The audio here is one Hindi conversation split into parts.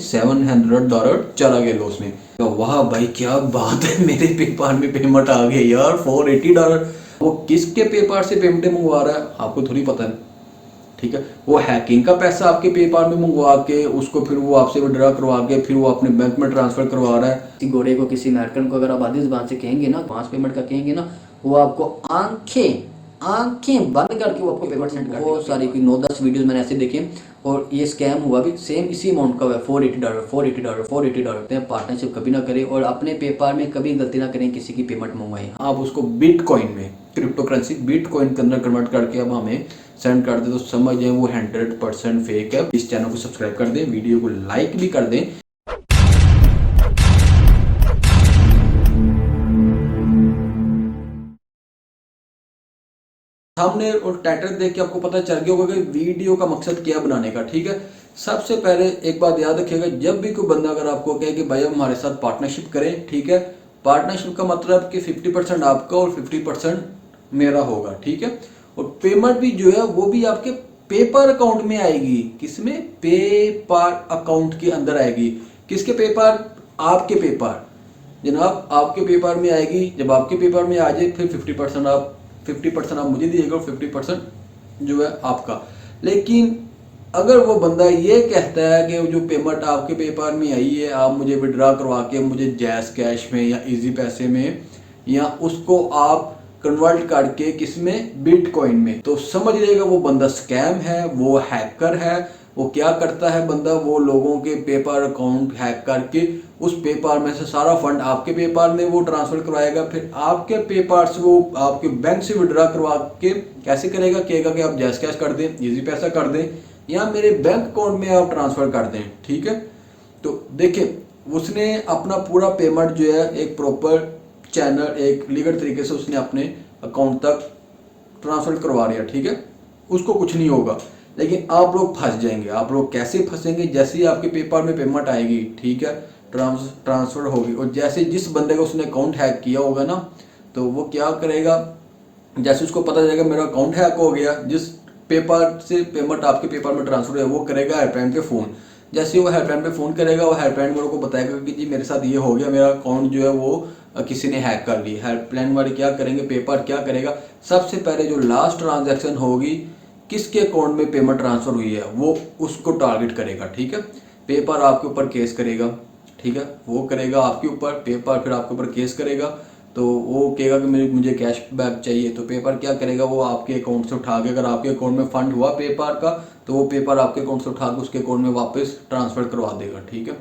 $700 चला गया लॉस में। तो वाह भाई क्या बात है, मेरे पेपाल में पेमेंट आ गई यार $480। वो किसके पेपाल से पेमेंट मंगवा रहा है आपको थोड़ी पता है, ठीक है। वो हैकिंग का पैसा आपके पेपाल में मंगवा के उसको फिर वो आपसे विड्रॉ करवा के फिर वो अपने बैंक में ट्रांसफर करवा रहा है। किसी गोरे को, किसी अमेरिकन को अगर आप आधी जुबान से कहेंगे ना, 5 पेमेंट का कहेंगे ना, वो आपको आंखें आंखें बंद करके वो आपको पेमेंट सेंड कर देगा। बहुत सारी कोई 9-10 वीडियोस मैंने ऐसे देखे और ये स्कैम हुआ भी सेम इसी अमाउंट का हुआ है, $480। पार्टनरशिप कभी ना करें और अपने पेपाल में कभी गलती ना करें, किसी की पेमेंट मंगवाएं। आप उसको बिटकॉइन में, क्रिप्टो करेंसी बिटकॉइन के अंदर कन्वर्ट करके अब हमें सेंड कर दे तो समझ जाए वो 100% फेक है। इस चैनल को सब्सक्राइब कर दें, वीडियो को लाइक भी कर दें। सामने और टाइटल देख के आपको पता चल गया होगा कि वीडियो का मकसद क्या बनाने का, ठीक है। सबसे पहले एक बात याद रखिएगा, जब भी कोई बंदा अगर आपको कहे कि भाई हमारे साथ पार्टनरशिप करें, ठीक है, पार्टनरशिप का मतलब कि 50% आपका और 50% मेरा होगा, ठीक है। और पेमेंट भी जो है वो भी आपके पेपर अकाउंट में आएगी। किसमें? पेपर अकाउंट के अंदर आएगी। किसके पेपर? आपके पेपर जनाब, आपके पेपर में आएगी। जब आपके पेपर में आ जाए फिर 50% आप मुझे दीजिएगा और 50% जो है आपका। लेकिन अगर वो बंदा ये कहता है कि जो पेमेंट आपके पेपर में आई है आप मुझे विड्रॉ करवा के मुझे जैस कैश में या इजी पैसे में या उसको आप कन्वर्ट करके किसमें? बिटकॉइन में, तो समझ लीजिएगा वो बंदा स्कैम है, वो हैकर है। वो क्या करता है बंदा? वो लोगों के पेपर अकाउंट हैक करके उस पेपर में से सारा फंड आपके पेपर में वो ट्रांसफर करवाएगा, फिर आपके पेपर से वो आपके बैंक से विड्रॉ करवा के कैसे करेगा? कहेगा कि आप जैस कैश कर दें, इजी पैसा कर दें या मेरे बैंक अकाउंट में आप ट्रांसफर कर दें, ठीक है। तो देखिए उसने अपना पूरा पेमेंट जो है एक प्रॉपर चैनल, एक लीगल तरीके से उसने अपने अकाउंट तक ट्रांसफर करवा लिया, ठीक है, उसको कुछ नहीं होगा। लेकिन आप लोग फंस जाएंगे। आप लोग कैसे फंसेंगे? जैसे ही आपके पेपर में पेमेंट आएगी, ठीक है, ट्रांसफर होगी और जैसे जिस बंदे का उसने अकाउंट हैक किया होगा ना, तो वो क्या करेगा? जैसे उसको पता चलेगा मेरा अकाउंट हैक हो गया, जिस पेपर से पेमेंट आपके पेपर में ट्रांसफर है वो करेगा हेल्पलाइन पे फ़ोन। जैसे वो हेल्पलाइन पे फ़ोन करेगा, वो हेल्पलाइन वालों को बताएगा कि जी मेरे साथ ये हो गया, मेरा अकाउंट जो है वो किसी ने हैक कर ली। हेल्पलाइन वाले क्या करेंगे? पेपर क्या करेगा? सबसे पहले जो लास्ट ट्रांजैक्शन होगी, किसके अकाउंट में पेमेंट ट्रांसफर हुई है, वो उसको टारगेट करेगा, ठीक है। पेपर आपके ऊपर केस करेगा, ठीक है, वो करेगा आपके ऊपर, पेपर फिर आपके ऊपर केस करेगा। तो वो कहेगा कि मुझे कैश बैक चाहिए, तो पेपर क्या करेगा? वो आपके अकाउंट से उठा के, अगर आपके अकाउंट में फंड हुआ पेपर का, तो वो पेपर आपके अकाउंट से उठा के उसके अकाउंट में वापस ट्रांसफर करवा देगा, ठीक है।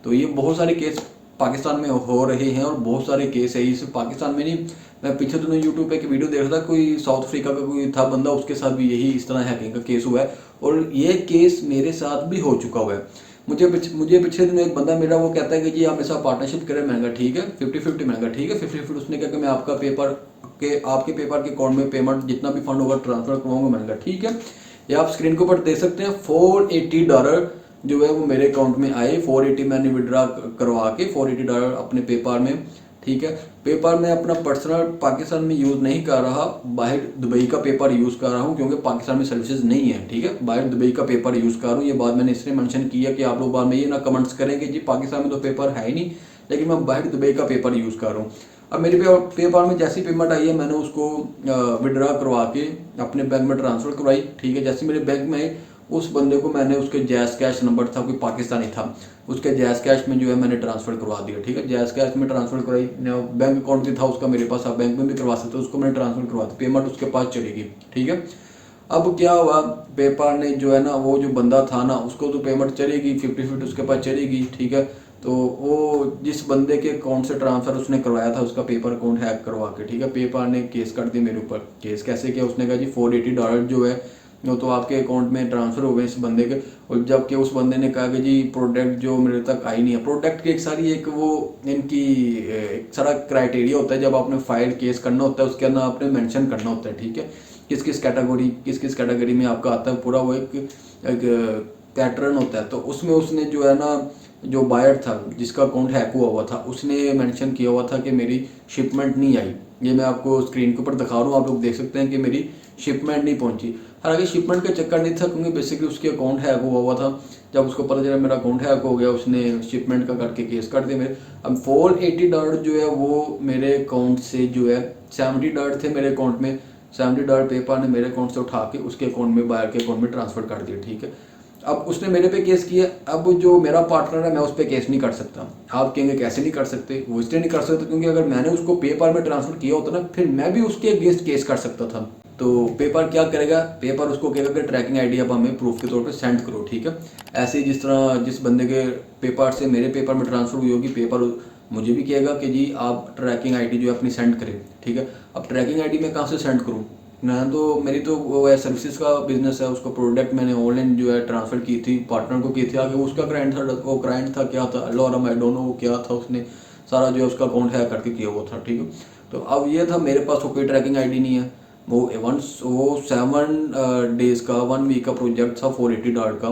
तो ये बहुत सारे केस पाकिस्तान में हो रहे हैं और बहुत सारे केस है। इस पाकिस्तान में नहीं, मैं पीछे दिनों यूट्यूब पे एक वीडियो देख रहा था, कोई साउथ अफ्रीका का कोई था बंदा, उसके साथ भी यही इस तरह हैकिंग का केस हुआ है और ये केस मेरे साथ भी हो चुका हुआ है। मुझे पिछले दिनों एक बंदा मेरा वो कहता है कि जी आप मेरे साथ पार्टनरशिप करें। मैंने कहा ठीक है, 50-50। मैंने कहा ठीक है 50-50। उसने कहा कि मैं आपका पेपर के आपके पेपर के अकाउंट में पेमेंट जितना भी फंड होगा ट्रांसफर करवाऊंगा। मैंने कहा ठीक है। ये आप स्क्रीन के ऊपर देख सकते हैं, $480 जो है वो मेरे अकाउंट में आए। 480 मैंने विड्रॉ करवा के $480 अपने पेपर में, ठीक है। पेपर में अपना पर्सनल पाकिस्तान में यूज़ नहीं कर रहा, बाहर दुबई का पेपर यूज़ कर रहा हूँ क्योंकि पाकिस्तान में सर्विसेज नहीं है, ठीक है। बाहर दुबई का पेपर यूज़ कर रहा हूँ। ये बात मैंने इसलिए मेंशन किया कि आप लोग बाद में ये ना कमेंट्स करें कि जी पाकिस्तान में तो पेपर है ही नहीं, लेकिन मैं बाहर दुबई का पेपर यूज़ कर रहा हूँ। अब मेरे पेपर में जैसी पेमेंट आई है मैंने उसको विड्रॉ करवा के अपने बैंक में ट्रांसफ़र करवाई, ठीक है। जैसे मेरे बैंक में उस बंदे को मैंने उसके जैस कैश नंबर था, कोई पाकिस्तानी था, उसके जैस कैश में जो है मैंने ट्रांसफ़र करवा दिया, ठीक है। जैस कैश में ट्रांसफ़र करवाई, बैंक अकाउंट भी था उसका मेरे पास, आप बैंक में भी करवा सकते हो, उसको मैंने ट्रांसफ़र करवा दी, पेमेंट उसके पास चलेगी, ठीक है। अब क्या हुआ, पेपर ने जो है ना, वो जो बंदा था ना, उसको तो पेमेंट चलेगी 50-50 उसके पास चलेगी, ठीक है। तो वो जिस बंदे के अकाउंट से ट्रांसफ़र उसने करवाया था उसका पेपर अकाउंट हैक करवा के, ठीक है, पेपर ने केस कर दिया मेरे ऊपर। केस कैसे किया? उसने कहा जी $480 जो है वो तो आपके अकाउंट में ट्रांसफ़र हो गए इस बंदे के, और जबकि उस बंदे ने कहा कि जी प्रोडक्ट जो मेरे तक आई नहीं है। प्रोडक्ट की एक सारी एक वो इनकी एक सारा क्राइटेरिया होता है, जब आपने फाइल केस करना होता है उसके अंदर आपने मेंशन करना होता है, ठीक है, किस किस कैटेगरी में आपका आता है पूरा, वो एक पैटर्न होता है। तो उसमें उसने जो है ना, जो बायर था जिसका अकाउंट हैक हुआ था, उसने मेंशन किया हुआ था कि मेरी शिपमेंट नहीं आई। ये मैं आपको स्क्रीन के ऊपर दिखा रहा हूँ, आप लोग देख सकते हैं कि मेरी शिपमेंट नहीं पहुंची। हालांकि शिपमेंट का चक्कर नहीं था क्योंकि बेसिकली उसके अकाउंट हैक हुआ था। जब उसको पता चला मेरा अकाउंट हैक हो गया उसने शिपमेंट का करके केस कर दिया मेरे। अब $480 जो है वो मेरे अकाउंट से जो है $70 थे मेरे अकाउंट में, $70 पेपर ने मेरे अकाउंट से उठा के उसके अकाउंट में बायर के अकाउंट में ट्रांसफर कर दिया। ठीक है, अब उसने मेरे पे केस किया। अब जो मेरा पार्टनर है मैं उस पर केस नहीं कर सकता। आप कहेंगे कैसे नहीं कर सकते? वो इसलिए नहीं कर सकते क्योंकि अगर मैंने उसको पेपर में ट्रांसफर किया होता ना फिर मैं भी उसके अगेंस्ट केस कर सकता था। तो पेपर क्या करेगा, पेपर उसको कहेगा कि ट्रैकिंग आईडी अब हमें प्रूफ के तौर पे सेंड करो। ठीक है, ऐसे ही जिस तरह जिस बंदे के पेपर से मेरे पेपर में ट्रांसफर हुई होगी, पेपर मुझे भी कहेगा कि जी आप ट्रैकिंग आईडी जो है अपनी सेंड करें। ठीक है, अब ट्रैकिंग आईडी मैं कहाँ से सेंड करूँ? मैं तो मेरी तो वो है सर्विसेज का बिजनेस है, उसको प्रोडक्ट मैंने ऑनलाइन जो है ट्रांसफर की थी, पार्टनर को की थी। आगे उसका क्लाइंट था, वो क्लाइंट था क्या था अल्लाह आई डोंट नो क्या था, उसने सारा जो है उसका अकाउंट हैक करके किया हुआ था। ठीक है, तो अब ये था मेरे पास कोई ट्रैकिंग आईडी नहीं है। वो 7 डेज का 1 वीक का प्रोजेक्ट था $480 का।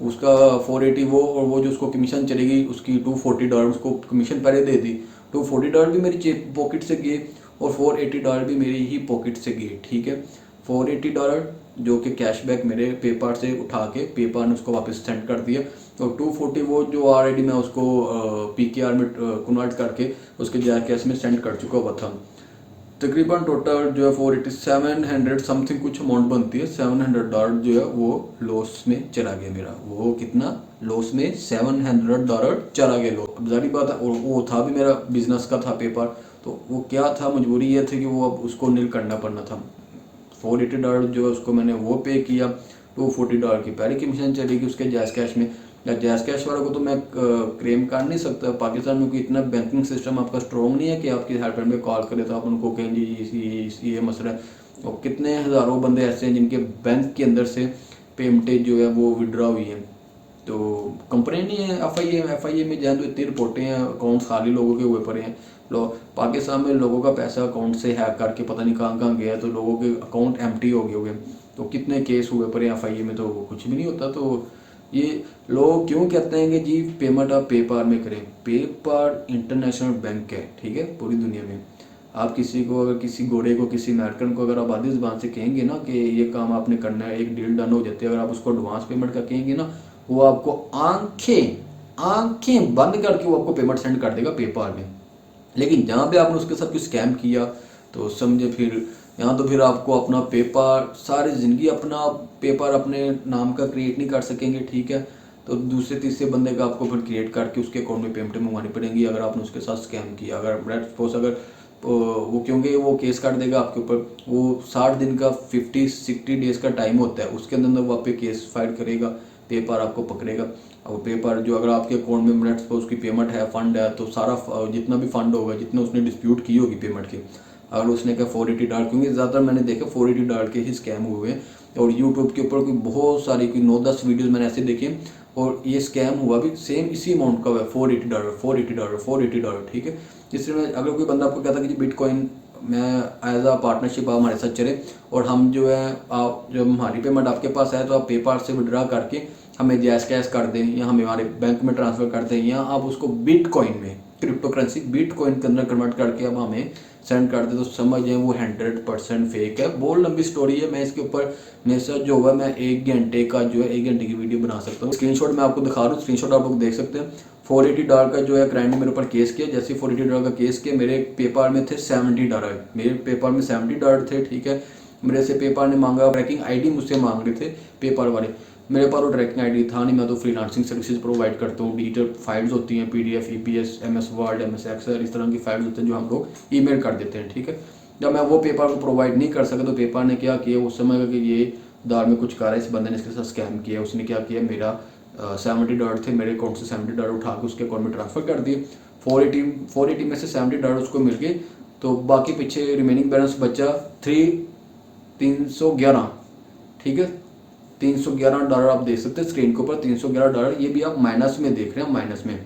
उसका 480 वो और वो जो उसको कमीशन चलेगी उसकी $240 उसको कमीशन पहले दे दी। $240 भी मेरी जेब पॉकेट से गए और $480 भी मेरी ही पॉकेट से गए। ठीक है, $480 जो कि कैशबैक मेरे पेपर से उठा के पेपर ने उसको वापस सेंड कर दिया और 240 वो जो ऑलरेडी मैं उसको PKR में कन्वर्ट करके उसके कैश में सेंड कर चुका हुआ था। तकरीबन टोटल जो है 700 समथिंग कुछ अमाउंट बनती है। $700 जो है वो लॉस में चला गया मेरा। वो कितना लॉस में? $700 चला गया लॉस। अब जारी बात है, और वो था भी मेरा बिजनेस का था पेपर, तो वो क्या था, मजबूरी ये थी कि वो अब उसको नील करना पड़ना था। $480 जो है उसको मैंने वो पे किया। $240 की पहले कमीशन चलेगी उसके जैज़ कैश में। या जैज़ कैश वालों को तो मैं क्लेम कर नहीं सकता। पाकिस्तान में कोई इतना बैंकिंग सिस्टम आपका स्ट्रॉन्ग नहीं है कि आपकी हेल्पलाइन में कॉल करे तो आप उनको कहें जी ये मसला है। और कितने हज़ारों बंदे ऐसे हैं जिनके बैंक के अंदर से पेमेंटें जो है वो विड्रॉ हुई हैं। तो कंप्लेन नहीं है FIA में जाए तो इतनी रिपोर्टें हैं, अकाउंट खाली लोगों के हुए पड़े हैं। पाकिस्तान में लोगों का पैसा अकाउंट से हैक करके पता नहीं कहाँ कहाँ गया, तो लोगों के अकाउंट एम्प्टी हो गए हुए। तो कितने केस हुए पड़े FIA में, तो कुछ भी नहीं होता। तो ये लोग क्यों कहते हैं कि जी पेमेंट आप पेपर में करें? पेपर इंटरनेशनल बैंक है, ठीक है, पूरी दुनिया में। आप किसी को अगर किसी गोरे को किसी अमेरिकन को अगर आप आधी ज़बान से कहेंगे ना कि ये काम आपने करना है, एक डील डन हो जाती है, अगर आप उसको एडवांस पेमेंट का कहेंगे ना, वो आपको आंखें बंद करके वो आपको पेमेंट सेंड कर देगा पेपर में। लेकिन जहाँ पे आपने उसके साथ कुछ स्कैम किया तो समझे फिर यहाँ तो फिर आपको अपना पेपर सारी ज़िंदगी अपना पेपर अपने नाम का क्रिएट नहीं कर सकेंगे। ठीक है, तो दूसरे तीसरे बंदे का आपको फिर क्रिएट करके उसके अकाउंट में पेमेंट मंगवानी पड़ेंगी अगर आपने उसके साथ स्कैम किया। अगर सपोज अगर वो क्योंकि वो केस काट देगा आपके ऊपर, वो 60 दिन का 50-60 डेज़ का टाइम होता है, उसके अंदर वो आप पे केस फाइल करेगा, पेपर आपको पकड़ेगा। और पेपर जो अगर आपके अकाउंट में मिनट्स पर उसकी पेमेंट है, फंड है, तो सारा जितना भी फंड होगा, जितना उसने डिस्प्यूट की होगी पेमेंट की, अगर उसने कहा $480, क्योंकि ज़्यादातर मैंने देखा $480 के ही स्कैम हुए हैं। और यूट्यूब के ऊपर कोई बहुत सारी कोई 9-10 वीडियोज़ मैंने ऐसे देखे और ये स्कैम हुआ भी सेम इसी अमाउंट का हुआ है, $480। ठीक है, इसलिए अगर कोई बंदा आपको कहता है कि जी बिटकॉइन मैं एज आ पार्टनरशिप आप हमारे साथ चले और हम जो है आप जब हमारी पेमेंट आपके पास आए तो आप पेपर से विड्रा करके हमें जैस कैश कर दें या हमें हमारे बैंक में ट्रांसफ़र कर दें, या आप उसको बिटकॉइन में क्रिप्टो करेंसी बिटकॉइन के अंदर कन्वर्ट करके अब हमें सेंड कर दे, तो समझ जाए वो 100% फेक है। बहुत लंबी स्टोरी है, मैं इसके ऊपर मेरे साथ जो हुआ मैं 1 घंटे का जो है 1 घंटे की वीडियो बना सकता हूँ। स्क्रीनशॉट मैं आपको दिखा रहा हूँ, स्क्रीनशॉट आप लोग देख सकते हैं। $480 का जो है क्लाइंट ने मेरे ऊपर केस किया। जैसे $480 का केस किया, मेरे पेपर में थे $70, मेरे पेपर में $70 थे। ठीक है, मेरे से पेपर ने मांगा ट्रैकिंग आईडी, मुझसे मांग रहे थे पेपर वाले। मेरे पास वो ट्रैकिंग आईडी था नहीं, मैं तो फ्रीलांसिंग सर्विसेज प्रोवाइड करता हूँ। डिजिटल फाइल्स होती हैं, PDF, EPS, MS word, MS Excel, इस तरह की फाइल्स होते हैं जो हम लोग ईमेल कर देते हैं। ठीक है, जब मैं वो पेपर को प्रोवाइड नहीं कर सका तो पेपर ने क्या किया, उस समय कि ये दार में कुछ कर है, इस बंदे ने इसके साथ स्कैम किया। उसने क्या किया, मेरा $70 थे, मेरे अकाउंट से $70 उठा के उसके अकाउंट में ट्रांसफ़र कर दिए। 480 में से $70 उसको मिल गए, तो बाकी पीछे रिमेनिंग बैलेंस बचा 311। ठीक है, $311 आप देख सकते हैं स्क्रीन के ऊपर, $311। ये भी आप माइनस में देख रहे हैं, माइनस में।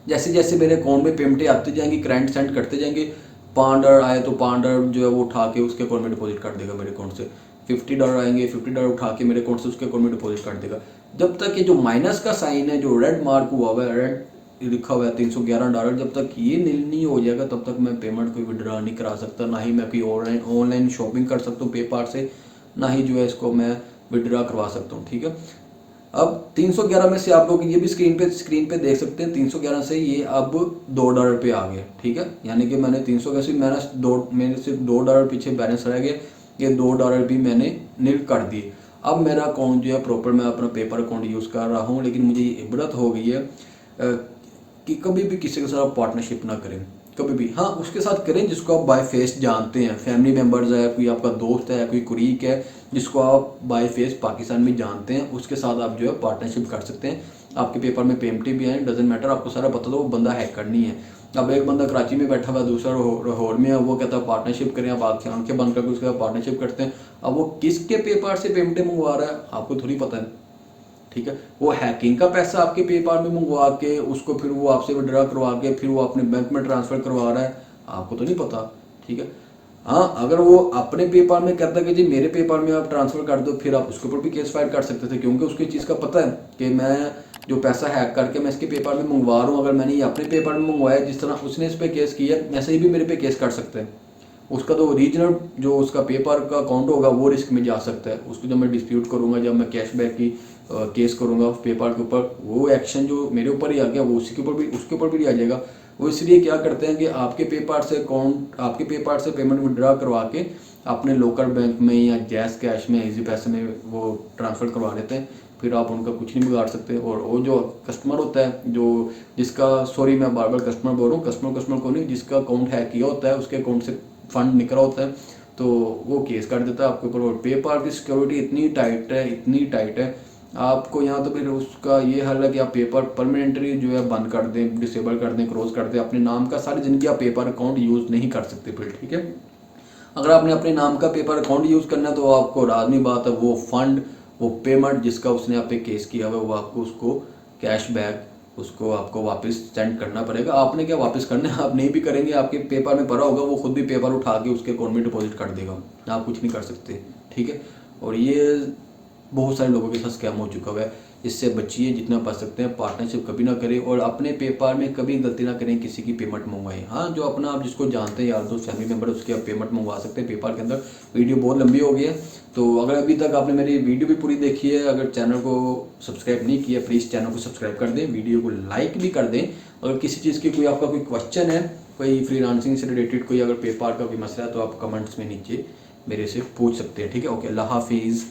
जैसे जैसे मेरे अकाउंट में पेमेंटें आती जाएंगी, क्लाइंट सेंड करते जाएंगे, $5 आए तो $5 जो है वो उठा के उसके अकाउंट में डिपॉजिट कर देगा मेरे अकाउंट से। $50 आएंगे, $50 उठा के मेरे अकाउंट से उसके अकाउंट में डिपॉजिट कर देगा। जब तक ये जो माइनस का साइन है, जो रेड मार्क हुआ हुआ है, रेड लिखा हुआ है $311, जब तक ये नील नहीं हो जाएगा तब तक मैं पेमेंट कोई विड्रॉ नहीं करा सकता, ना ही मैं कोई ऑनलाइन शॉपिंग कर सकता हूँ पेपर से, ना ही जो है इसको मैं विड्रॉ करवा सकता हूँ, ठीक है। अब 311 में से आप लोग ये भी स्क्रीन पे देख सकते हैं, 311 से ये अब $2 पे आ गया, ठीक है। यानी कि मैंने 300 से मेरे सिर्फ $2 पीछे बैलेंस रह गया, ये $2 भी मैंने निल कर दिए। अब मेरा अकाउंट जो है प्रॉपर मैं अपना पेपर अकाउंट यूज़ कर रहा हूँ, लेकिन मुझे ये इबरत हो गई है कि कभी भी किसी के साथ पार्टनरशिप ना करें, कभी भी। हाँ, उसके साथ करें जिसको आप बाय फेस जानते हैं, फैमिली मेम्बर्स है, कोई आपका दोस्त है, कोई कुरीक है जिसको आप बाय फेस पाकिस्तान में जानते हैं, उसके साथ आप जो है पार्टनरशिप कर सकते हैं। आपके पेपर में पेमटी भी है, डजेंट मैटर, आपको सारा पता तो वो बंदा हैकर नहीं है। अब एक बंदा कराची में बैठा हुआ है, दूसरा लाहौर में है, वो कहता है पार्टनरशिप करें, आप आंखें बंद करके उसके साथ पार्टनरशिप करते हैं। अब वो किसके पेपर से पेमेंटें मंगवा रहा है आपको थोड़ी पता है, ठीक है। वो हैकिंग का पैसा आपके पेपाल में मंगवा के उसको फिर वो आपसे विड्रॉ करवा के फिर वो अपने बैंक में ट्रांसफर करवा रहा है, आपको तो नहीं पता, ठीक है। हाँ, अगर वो अपने पेपाल में कहता है कि जी मेरे पेपाल में आप ट्रांसफर कर दो, फिर आप उसके ऊपर भी केस फाइल कर सकते थे, क्योंकि उसकी चीज़ का पता है कि मैं जो पैसा हैक करके मैं इसके पेपाल में मंगवा रहा हूँ, अगर मैंने ये अपने पेपाल में मंगवाया जिस तरह उसने इस पर केस किया, वैसे ही भी मेरे पे केस कर सकते हैं। उसका तो ओरिजिनल जो उसका पेपर का अकाउंट होगा वो रिस्क में जा सकता है। उसको जब मैं डिस्प्यूट करूंगा, जब मैं कैशबैक की केस करूंगा पेपर के ऊपर, वो एक्शन जो मेरे ऊपर ही आ गया वो उसके ऊपर भी आ जाएगा। वो इसलिए क्या करते हैं कि आपके पेपर से अकाउंट, आपके पेपर से पेमेंट विड्रॉ करवा के अपने लोकल बैंक में या जैस कैश में, इजी पैसे में वो ट्रांसफ़र करवा लेते हैं, फिर आप उनका कुछ नहीं बिगाड़ सकते। और वो जो कस्टमर होता है जो जिसका, सॉरी मैं बार बार कस्टमर बोल रहा हूँ, कस्टमर को नहीं, जिसका अकाउंट हैक किया होता है उसके अकाउंट से फंड निकला होता है तो वो केस कर देता है आपके ऊपर। और पेपाल की सिक्योरिटी इतनी टाइट है, आपको यहाँ तो फिर उसका ये हल है कि आप पेपर परमानेंटली जो है बंद कर दें, डिसेबल कर दें, क्लोज कर दें। अपने नाम का सारी ज़िंदगी आप पेपर अकाउंट यूज़ नहीं कर सकते फिर, ठीक है। अगर आपने अपने नाम का पेपर अकाउंट यूज़ करना है तो आपको लाजमी बात है वो फंड, वो पेमेंट जिसका उसने आप पे केस किया हुआ, वो आपको उसको कैश बैक उसको आपको वापस सेंड करना पड़ेगा। आपने क्या वापस करना है, आप नहीं भी करेंगे, आपके पेपर में पड़ा होगा, वो खुद भी पेपर उठा के उसके अकाउंट में डिपॉजिट कर देगा, आप कुछ नहीं कर सकते, ठीक है। और ये बहुत सारे लोगों के साथ स्कैम हो चुका हुआ है, इससे बचिए जितना बच सकते हैं। पार्टनरशिप कभी ना करें और अपने पेपर में कभी गलती ना करें किसी की पेमेंट मंगवाएं। हाँ, जो अपना आप जिसको जानते हैं, यार दोस्त, फैमिली मेम्बर, उसकी आप पेमेंट मंगवा सकते हैं पेपर के अंदर। वीडियो बहुत लंबी हो गई है, तो अगर अभी तक आपने मेरी वीडियो भी पूरी देखी है, अगर चैनल को सब्सक्राइब नहीं किया प्लीज़ चैनल को सब्सक्राइब कर दें, वीडियो को लाइक भी कर दें। अगर किसी चीज़ की कोई आपका कोई क्वेश्चन है, कोई फ्रीलांसिंग से रिलेटेड कोई अगर पेपर का कोई मसला है तो आप कमेंट्स में नीचे मेरे से पूछ सकते हैं, ठीक है। ओके, अल्लाह हाफिज़।